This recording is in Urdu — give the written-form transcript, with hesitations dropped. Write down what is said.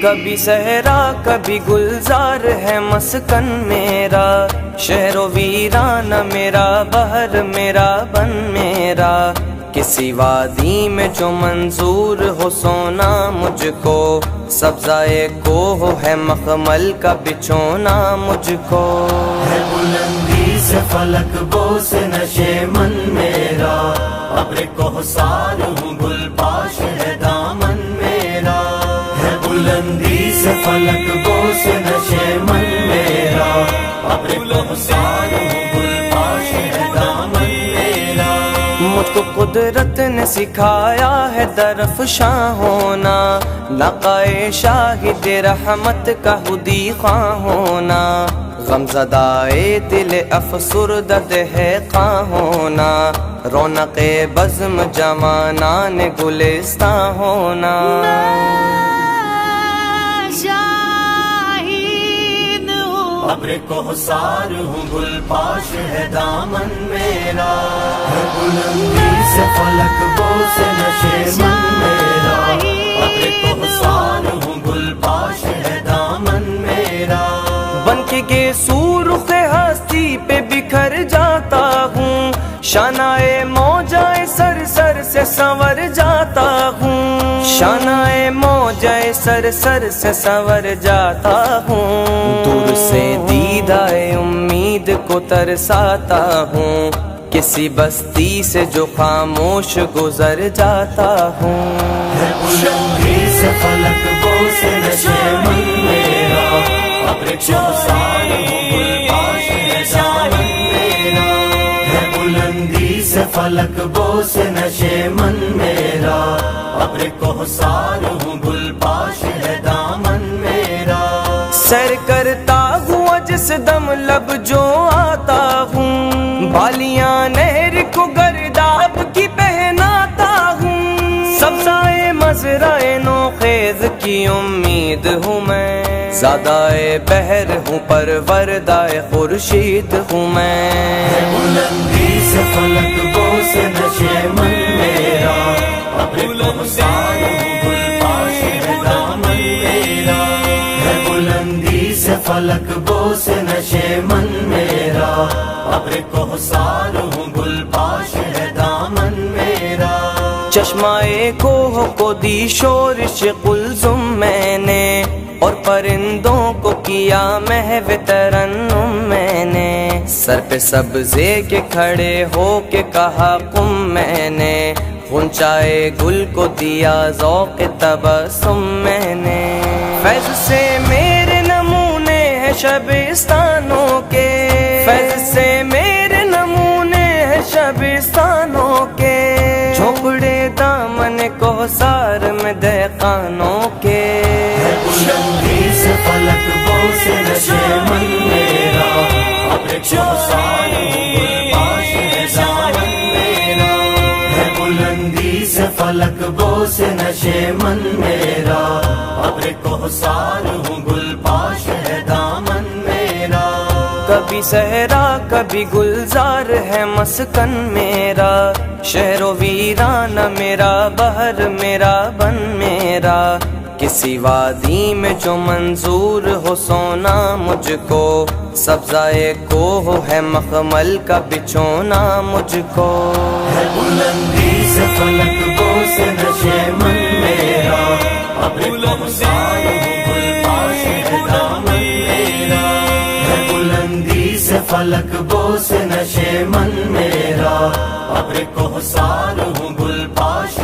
کبھی صحرا کبھی گلزار ہے مسکن میرا، شہر و ویرانہ میرا، بحر میرا، بن میرا، کسی وادی میں جو منظور ہو سونا مجھ کو، سبزائے کوہ ہے مخمل کا بچھونا مجھ کو، ہے بلندی سے فلک بوس نشے من میرا، ابر کوثر ہوں گل پاش ہے دامن میرا، ہے بلندی سے فلک بوس نشے من میرا، ابر کوثر ہوں گل پاش ہے دامن میرا، مجھ کو قدرت نے سکھایا ہے درفشاں ہونا، لقائے شاہد رحمت کا خودی خواہ ہونا، غمزدائے دل افسردہ ہے خواہ ہونا، رونق بزم جوانان گلستاں ہونا، ابر کوثر ہوں گل پاش ہے دامن میرا، ہے بلندی سے فلک بوس نشے من میرا، ابر کوثر ہوں گل پاش ہے دامن میرا، بن کے گیسو رخ ہستی پہ بکھر جاتا ہوں، شانائے موجائے سر سر سے سنور جاتا ہوں، شانائے موجائے سر سر سے سنور جاتا ہوں، دور سے دیدائے امید کو ترساتا ہوں، کسی بستی سے جو خاموش گزر جاتا ہوں، ہے بلندی سے فلک بوس نشے من میرا، ابر کوثر ہوں گل پاش ہے دامن میرا، ہے بلندی سے فلک بوس نشے من میرا، ابر کوثر ہوں گل پاش ہے دامن میرا، سیر کرتا ہوا جس دم لب جو آتا ہوں، بالیاں نہر کو گرداب کی پہناتا ہوں، سبزائے مزرائے نوخیز کی امید ہوں میں، زادائے بحر ہوں پروردائے خورشید ہوں میں، ہے بلندی سے فلک بوس نشے من میرا، ابر کوثر ہوں گل پاش ہے دامن میرا، ہے بلندی سے فلک بوس نشے من میرا، ابر کوثر ہوں گل پاش ہے دامن میرا، چشمائے کوہ کو دی شورش قلزم میں نے، اور پرندوں کو کیا محو ترنم میں نے، سر پہ سبزے کے کھڑے ہو کے کہا قم میں نے، غنچائے گل کو دیا ذوق تبسم میں نے، فیض سے میرے نمونے ہیں شبستانوں کے، فیض سے میرے نمونے ہیں شبستانوں کے، جھونپڑے دامن کوثر میں دہقانوں کے، ہے بلندی سے فلک بوس نشے من میرا، ابر کوثر ہوں گل پاش ہے دامن میرا، ہے بلندی سے فلک بوس نشے من میرا، ابر کوثر ہوں گل پاش ہے دامن میرا، کبھی صحرا کبھی گلزار ہے مسکن میرا، شہر و ویرانہ میرا، بحر میرا، بن میرا، کسی وادی میں جو منظور ہو سونا مجھ کو، سبزائے کوہ ہے مخمل کا بچھونا مجھ کو، ہے بلندی سے فلک بوس نشے من میرا، ابر کوثر ہوں گل پاش ہے دامن میرا، ہے بلندی سے فلک بوس نشے من میرا، ابر کوثر ہوں گل پاش